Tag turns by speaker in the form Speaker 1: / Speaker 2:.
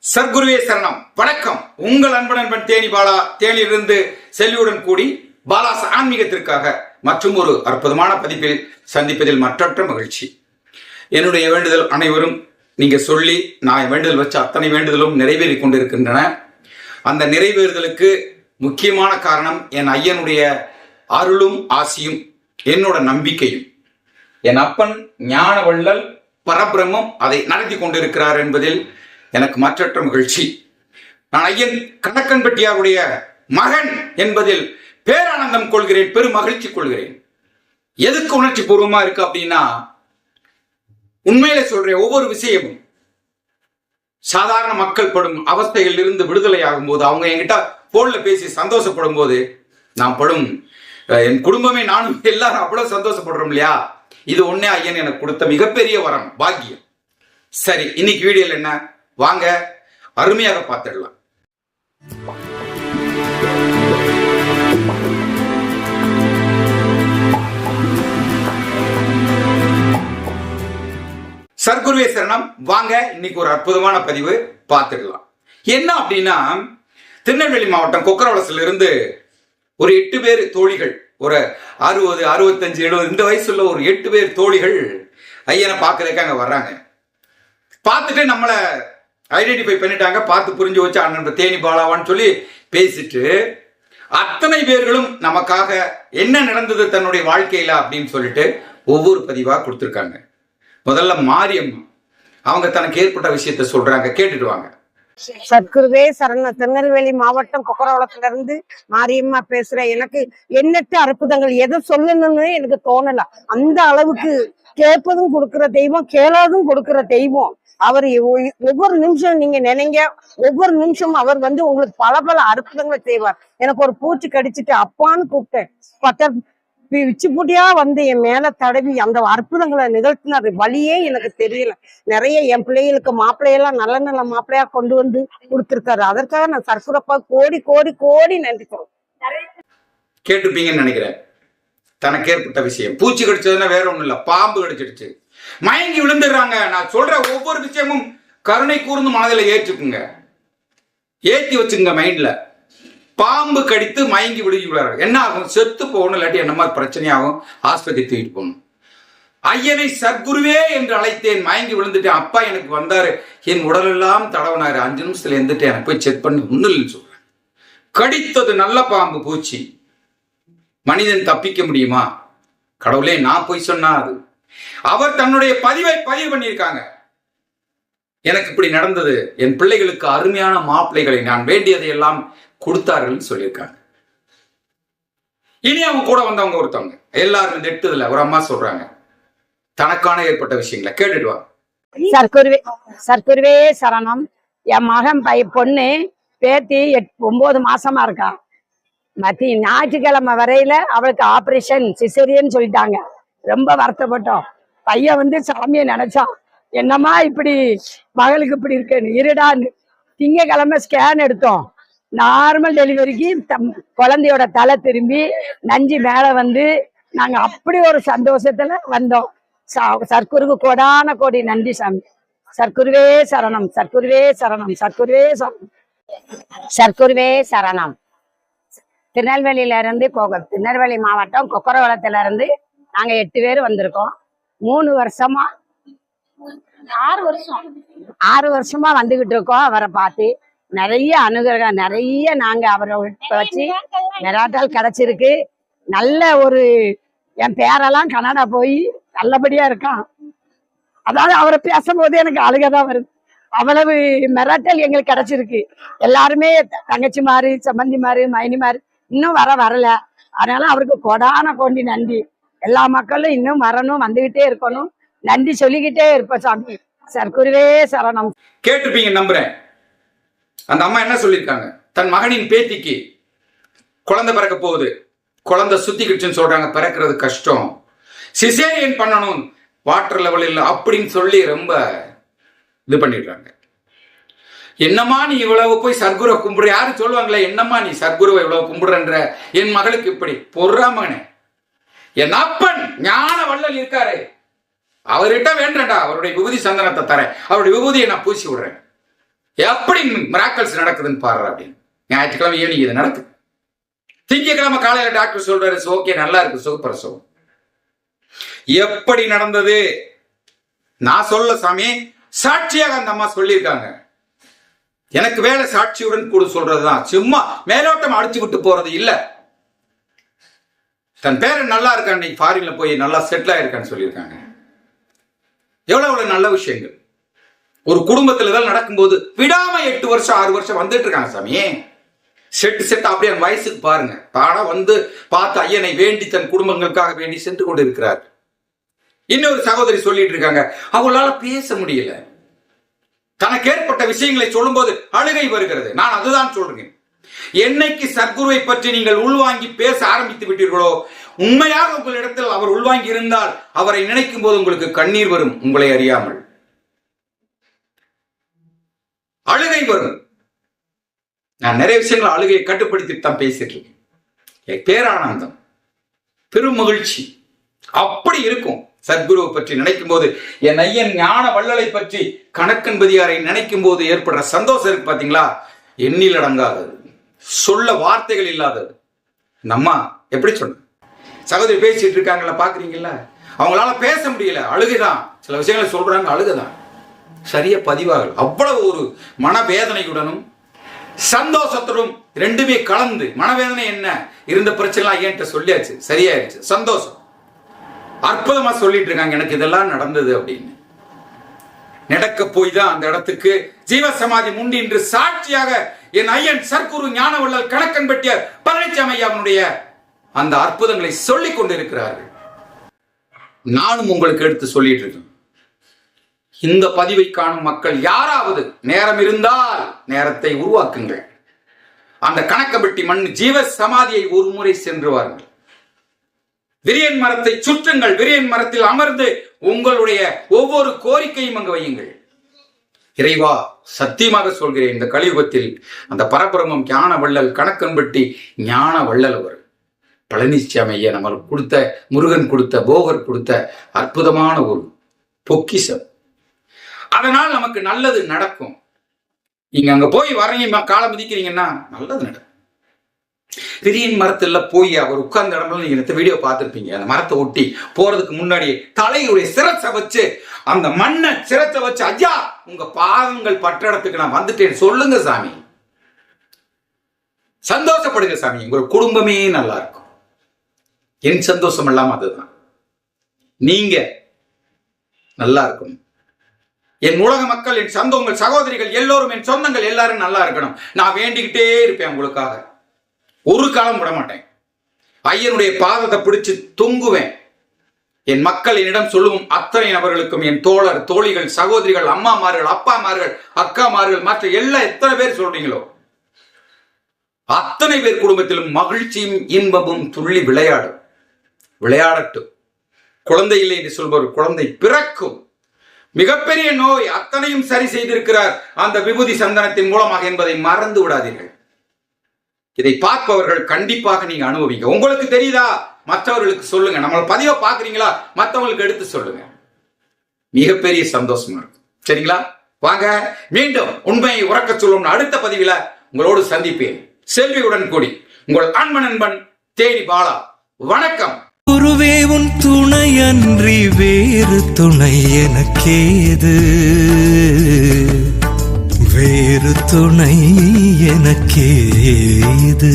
Speaker 1: சர்க்குருவே சரணம். வணக்கம். உங்கள் அன்பு நண்பன் தேனி பாலா. தேனியிலிருந்து செல்வியுடன் கூடி பாலாஸ் ஆன்மீகத்திற்காக மற்றும் ஒரு அற்புதமான பதிப்பில் சந்திப்பதில் மற்றற்ற மகிழ்ச்சி. என்னுடைய வேண்டுதல் அனைவரும் நீங்க சொல்லி நான் வேண்டுதல் வச்ச அத்தனை வேண்டுதலும் நிறைவேறி கொண்டிருக்கின்றன. அந்த நிறைவேறுதலுக்கு முக்கியமான காரணம் என் ஐயனுடைய அருளும் ஆசியும் என்னோட நம்பிக்கையும். என் அப்பன் ஞான வள்ளல் பரபிரம்மம் அதை நடத்தி கொண்டிருக்கிறார் என்பதில் எனக்கு மற்றற்ற மகிழ்ச்சி. நான் ஐயன் கணக்கன்பட்டியாருடைய மகன் என்பதில் பேரானந்தம் கொள்கிறேன், பெரும் மகிழ்ச்சி கொள்கிறேன். எதுக்கு உணர்ச்சி பூர்வமா இருக்கு அப்படின்னா, உண்மையில சொல்றேன், ஒவ்வொரு விஷயமும் சாதாரண மக்கள் படும் அவஸ்தையில் இருந்து விடுதலை ஆகும் போது, அவங்க என்கிட்ட போன்ல பேசி சந்தோஷப்படும் போது நான் படும், என் குடும்பமே நானும் எல்லாரும் அவ்வளவு சந்தோஷப்படுறோம் இல்லையா? இது ஒன்னே ஐயன் எனக்கு கொடுத்த மிகப்பெரிய வரம், பாக்கியம். சரி, இன்னைக்கு வீடியோல என்ன, வாங்க அருமையாக பார்த்துடலாம். சர்க்குருவே சரணம். வாங்க இன்னைக்கு ஒரு அற்புதமான பதிவு பார்த்துடலாம். என்ன அப்படின்னா, திருநெல்வேலி மாவட்டம் கொக்கரவளசில இருந்து ஒரு 8 பேர் தோழிகள், ஒரு 60, 65, 70 இந்த வயசுல ஒரு 8 பேர் தோழிகள் ஐயனை பார்க்கறதுக்கு அங்க வர்றாங்க. பார்த்துட்டு நம்மளை ஐடென்டிஃபை பண்ணிட்டாங்க. பார்த்து புரிஞ்சு வச்சு அண்ணன் தேனி பாலாவான்னு சொல்லி பேசிட்டு, அத்தனை பேர்களும் நமக்காக என்ன நடந்தது தன்னுடைய வாழ்க்கையில அப்படின்னு சொல்லிட்டு ஒவ்வொரு பதிவா கொடுத்துருக்காங்க. முதல்ல மாரியம்மா, அவங்க தனக்கு ஏற்பட்ட விஷயத்த சொல்றாங்க, கேட்டுட்டு வாங்க.
Speaker 2: சர்க்குருவே சரணம். திருநெல்வேலி மாவட்டம் கொக்கரவளத்துல இருந்து மாரியம்மா பேசுறேன். எனக்கு எண்ணற்ற அற்புதங்கள், எதை சொல்லணும்னு எனக்கு தோணல. அந்த அளவுக்கு கேட்பதும் கொடுக்கிற தெய்வம், கேளாதும் கொடுக்கிற தெய்வம் அவர். ஒவ்வொரு நிமிஷம் நீங்க நினைங்க, ஒவ்வொரு நிமிஷம் அவர் உங்களுக்கு பல பல அற்புதங்களை செய்வார். எனக்கு ஒரு பூச்சி கடிச்சிட்டு அப்பான்னு கூப்பிட்டேன், விச்சு பூட்டியா என் மேல தடவி அந்த அற்புதங்களை நிகழ்த்தினார். வழியே எனக்கு தெரியல. நிறைய என் பிள்ளைகளுக்கு மாப்பிள்ளையெல்லாம் நல்ல நல்ல மாப்பிள்ளையா கொண்டு வந்து கொடுத்திருக்காரு. அதற்காக நான் சர்க்குரப்பா கோடி கோடி கோடி நன்றி சொல்றேன்.
Speaker 1: கேட்டுப்பீங்கன்னு நினைக்கிறேன். தனக்கு ஏற்பட்ட விஷயம், பூச்சி கடிச்சதுன்னா வேற ஒண்ணும் இல்ல, பாம்பு கடிச்சிடுச்சு, மயங்கி விழுந்துடுறாங்க. நான் சொல்ற ஒவ்வொரு விஷயமும் கருணை கூர்ந்து மனதில் ஏற்றுக்குங்க, ஏற்றி வச்சுங்க மைண்ட்ல. பாம்பு கடித்து மயங்கி விடுகிறார்கள், என்ன ஆகும்? செத்து போகணும், இல்லாட்டி என்ன மாதிரி பிரச்சனையாகும், ஆஸ்பத்திரி தூக்கிட்டு போகணும். ஐயனை சர்க்குருவே என்று அழைத்தேன், மயங்கி விழுந்துட்டேன். அப்பா எனக்கு வந்தாரு, என் உடலெல்லாம் தடவினாரு. 5 நிமிஷத்துல இருந்துட்டு எனக்கு போய் செக் பண்ணி ஒன்னும் இல்லைன்னு சொல்றேன். கடித்தது நல்ல பாம்பு, பூச்சி. மனிதன் தப்பிக்க முடியுமா? கடவுளே, நான் போய் சொன்னா அது. அவர் தன்னுடைய பதிவு பண்ணியிருக்காங்க. எனக்கு இப்படி நடந்தது, என் பிள்ளைகளுக்கு அருமையான மாப்பிள்ளைகளை நான் வேண்டியதை எல்லாம் கொடுத்தார்கள் சொல்லியிருக்காங்க. இனி அவங்க கூட வந்தவங்க ஒருத்தவங்க எல்லாரும் இந்த 8 ஒரு அம்மா சொல்றாங்க தனக்கான ஏற்பட்ட விஷயங்களை, கேட்டுட்டு வா.
Speaker 2: சர்க்குருவே சரணம். என் மகன் பொண்ணு பேத்தி 9 மாசமா இருக்கா. மத்திய ஞாயிற்றுக்கிழமை வரையில அவளுக்கு ஆபரேஷன் சிசேரியன் சொல்லிட்டாங்க. ரொம்ப வருத்தப்பட்டோம். பையன் சாமியை நினைச்சான், என்னம்மா இப்படி மகளுக்கு இப்படி இருக்கு இருடான்னு. திங்கக்கிழமை ஸ்கேன் எடுத்தோம். நார்மல் டெலிவரிக்கு குழந்தையோட தலை திரும்பி நஞ்சு மேல நாங்க அப்படி ஒரு சந்தோஷத்துல வந்தோம். சர்க்குருக்கு கோடான கோடி நன்றி சாமி. சர்க்குருவே சரணம். சர்க்குருவே சரணம். சர்க்குருவே சரணம். சர்க்குருவே சரணம். திருநெல்வேலியில இருந்து திருநெல்வேலி மாவட்டம் கொக்கரவளத்துல இருந்து நாங்க 8 பேர் வந்திருக்கோம். 3 வருஷமா 6 வருஷமா வந்துகிட்டு இருக்கோம். அவரை பார்த்து நிறைய அனுகிரகம், நிறைய நாங்க அவரை வச்சு மெராட்டால் கிடைச்சிருக்கு. நல்ல ஒரு, என் பேரெல்லாம் கனடா போய் நல்லபடியா இருக்கான். அதாவது அவரை பேசும்போது எனக்கு அழுகதான் வருது. அவ்வளவு மெராட்டல் எங்களுக்கு கிடைச்சிருக்கு. எல்லாருமே தங்கச்சி மாறு, சம்பந்தி மாறு, மைனி மாறு இன்னும் வரல. அதனால அவருக்கு கொடான கோடி நன்றி. எல்லா மக்களும் இன்னும் வரணும், வந்துகிட்டே இருக்கணும், நன்றி சொல்லிக்கிட்டே இருப்போம் சாமி. சர்க்குருவே சரணம்.
Speaker 1: கேட்டிருப்பீங்க நம்புறேன். அந்த அம்மா என்ன சொல்லியிருக்காங்க, தன் மகனின் பேத்திக்கு குழந்தை பிறக்க போகுது, குழந்தை சுத்திக்கிடுச்சுன்னு சொல்றாங்க, பிறக்கிறது கஷ்டம், சிசேரியன் பண்ணணும், வாட்டர் லெவல் இல்லை அப்படின்னு சொல்லி ரொம்ப இது பண்ணிடுறாங்க. என்னம்மா நீ இவ்வளவு போய் சர்க்குருவை கும்பிடுற, யாரும் சொல்லுவாங்களே, என்னம்மா நீ சர்க்குருவை இவ்வளவு கும்பிடுறன்ற, என் மகளுக்கு இப்படி பொறாமகனே. என் அப்பன் ஞான வள்ளல் இருக்காரு, அவர்கிட்ட வேண்டா, அவருடைய விபூதி சந்தனத்தை தரேன், அவருடைய விபூதியை நான் பூசி விடுறேன். எப்படி மிராக்கல்ஸ் நடக்குதுன்னு பாரு அப்படின்னு. ஞாயிற்றுக்கிழமை ஈவினிங் இது நடக்குது. திங்கக்கிழமை காலையில டாக்டர் சொல்றாரு ஓகே நல்லா இருக்கு சுகப்பிரசவம். எப்படி நடந்தது நான் சொல்ல சாமி, சாட்சியாக அந்த அம்மா சொல்லியிருக்காங்க. எனக்கு வேலை சாட்சியுடன் கூட சொல்றதுதான், சும்மா மேலோட்டம் அடிச்சு விட்டு போறது இல்ல. தன் பேரன் நல்லா இருக்கான், இன்னைக்கு ஃபாரின்ல போய் நல்லா செட்டில் ஆயிருக்கான்னு சொல்லியிருக்காங்க. எவ்வளவு நல்ல விஷயங்கள் ஒரு குடும்பத்துல தான் நடக்கும்போது விடாம 8 வருஷம் 6 வருஷம் வந்துட்டு இருக்காங்க சாமி. செட்டு அப்படியே வயசுக்கு பாருங்க, பாடம் வந்து பார்த்து ஐயனை வேண்டி தன் குடும்பங்களுக்காக வேண்டி சென்று கொண்டு இருக்கிறார். இன்னொரு சகோதரி சொல்லிட்டு இருக்காங்க, அவங்களால பேச முடியல. தனக்கு ஏற்பட்ட விஷயங்களை சொல்லும் போது அழுகை வருகிறது. நான் அதுதான் சொல்றேன், என்னைக்கு சத்குருவை பற்றி நீங்கள் உள்வாங்கி பேச ஆரம்பித்து விட்டீர்களோ, உண்மையாக உங்களிடத்தில் அவர் உள்வாங்கி இருந்தால் அவரை நினைக்கும் போது உங்களுக்கு கண்ணீர் வரும், உங்களை அறியாமல் அழுகை வரும். நான் நிறைய விஷயங்கள் அழுகையை கட்டுப்படுத்தி தான் பேசிட்டு இருக்கேன். பேரானந்தம், பெரும் மகிழ்ச்சி அப்படி இருக்கும். சத்குருவை பற்றி நினைக்கும் போது, என் ஐயன் ஞான வள்ளலை பற்றி கணக்கன்பதியாரை நினைக்கும் போது ஏற்படுற சந்தோஷம் இருக்கு பாத்தீங்களா, எண்ணில் அடங்காதது, சொல்ல வார்த்தைகள் இல்லாதது. நம்ம எப்படி சொன்ன சகோதரி பேசிட்டு இருக்காங்களா பாக்குறீங்களா, அவங்களால பேச முடியல, அழுகைதான். சில விஷயங்களை சொல்றாங்க, அழுகைதான் சரியா பதிவாகல. அவ்வளவு ஒரு மனவேதனையுடனும் சந்தோஷத்துடன் ரெண்டுமே கலந்து. மனவேதனை என்ன இருந்த பிரச்சனை ஏன்ட்ட சொல்லியாச்சு, சரியாயிருச்சு, சந்தோஷம் அற்புதமா சொல்லிட்டு இருக்காங்க. எனக்கு இதெல்லாம் நடந்தது அப்படின்னு நடக்க போய் தான் அந்த இடத்துக்கு ஜீவசமாதி முண்டி என்று சாட்சியாக என் ஐயன் சர்க்குரு ஞானவள்ளல் கணக்கன்பட்டியார் பழனிசாமி ஐயாவுடைய அந்த அற்புதங்களை சொல்லிக் கொண்டிருக்கிறார்கள். நானும் உங்களுக்கு எடுத்து சொல்லிட்டு இருக்கேன். இந்த பதிவை காணும் மக்கள் யாராவது நேரம் இருந்தால் நேரத்தை உருவாக்குங்கள். அந்த கணக்கம்பட்டி மண் ஜீவ சமாதியை ஒரு முறை சென்று வாருங்கள். விரியன் மரத்தை சுற்றுங்கள். விரியன் மரத்தில் அமர்ந்து உங்களுடைய ஒவ்வொரு கோரிக்கையும் அங்கு வையுங்கள். இறைவா, சத்தியமாக சொல்கிறேன், இந்த கலியுகத்தில் அந்த பரபிரமம் ஞான வள்ளல் கணக்கன்பட்டி ஞான வள்ளல் அவர் பழனிசாமி ஐயா நம்மளுக்கு கொடுத்த, முருகன் கொடுத்த, போகர் கொடுத்த அற்புதமான ஒரு பொக்கிஷம். அதனால் நமக்கு நல்லது நடக்கும். நீங்க அங்க போய் வரீங்க, காலம் மிதிக்கிறீங்கன்னா நல்லது நடக்கும். விரியன் மரத்துல போய் அவர் உட்கார்ந்த இடம்ல நீங்க இந்த வீடியோ பார்த்திருப்பீங்க. அந்த மரத்தை ஒட்டி போறதுக்கு முன்னாடி தலையுடைய சிரச்சை வச்சு, அந்த மண்ணை சிரச்சை வச்சு, ஐயா உங்க பாதங்கள் பற்ற இடத்துக்கு நான் வந்துட்டேன் சொல்லுங்க சாமி, சந்தோஷப்படுங்க சாமி, உங்க குடும்பமே நல்லா இருக்கும். என் சந்தோஷம் எல்லாம் அதுதான். நீங்க நல்லா இருக்கணும். என் உலக மக்கள், என் உங்கள் சகோதரிகள் எல்லோரும், என் சொந்தங்கள் எல்லாரும் நல்லா இருக்கணும். நான் வேண்டிக்கிட்டே இருப்பேன் உங்களுக்காக, ஒரு காலம் விட மாட்டேன். ஐயனுடைய பாதத்தை பிடிச்சு தொங்குவேன். என் மக்கள் என்னிடம் சொல்லும் அத்தனை நபர்களுக்கும், என் தோழர் தோழிகள் சகோதரிகள் அம்மாமார்கள் அப்பாமார்கள் அக்காமார்கள் மற்ற எல்லாம் எத்தனை பேர் சொல்றீங்களோ அத்தனை பேர் குடும்பத்திலும் மகிழ்ச்சியும் இன்பமும் துள்ளி விளையாடட்டும். குழந்தை இல்லை என்று சொல்பவர் குழந்தை பிறக்கும். மிகப்பெரிய நோய் அத்தனையும் சரி செய்திருக்கிறார் அந்த விபூதி சந்தனத்தின் மூலமாக என்பதை மறந்து விடாதீர்கள். இதை பார்ப்பவர்கள் கண்டிப்பாக நீங்க அனுபவிங்க. உங்களுக்கு தெரியுதா, மற்றவர்களுக்கு சொல்லுங்க. நம்ம பதிவை பாக்குறீங்களா, மற்றவங்களுக்கு எடுத்து சொல்லுங்க. மிகப்பெரிய சந்தோஷமா இருக்கும். சரிங்களா? வாங்க மீண்டும் உண்மையை உறக்க சொல்லும் அடுத்த பதிவில உங்களோடு சந்திப்பேன். செல்வியுடன் கூடி உங்கள் அன்பன் தேனி பாலா. வணக்கம்.
Speaker 3: குருவே உன் துணையன்றி வேறு துணை எனக்கேது, வேறு துணை எனக்கேது.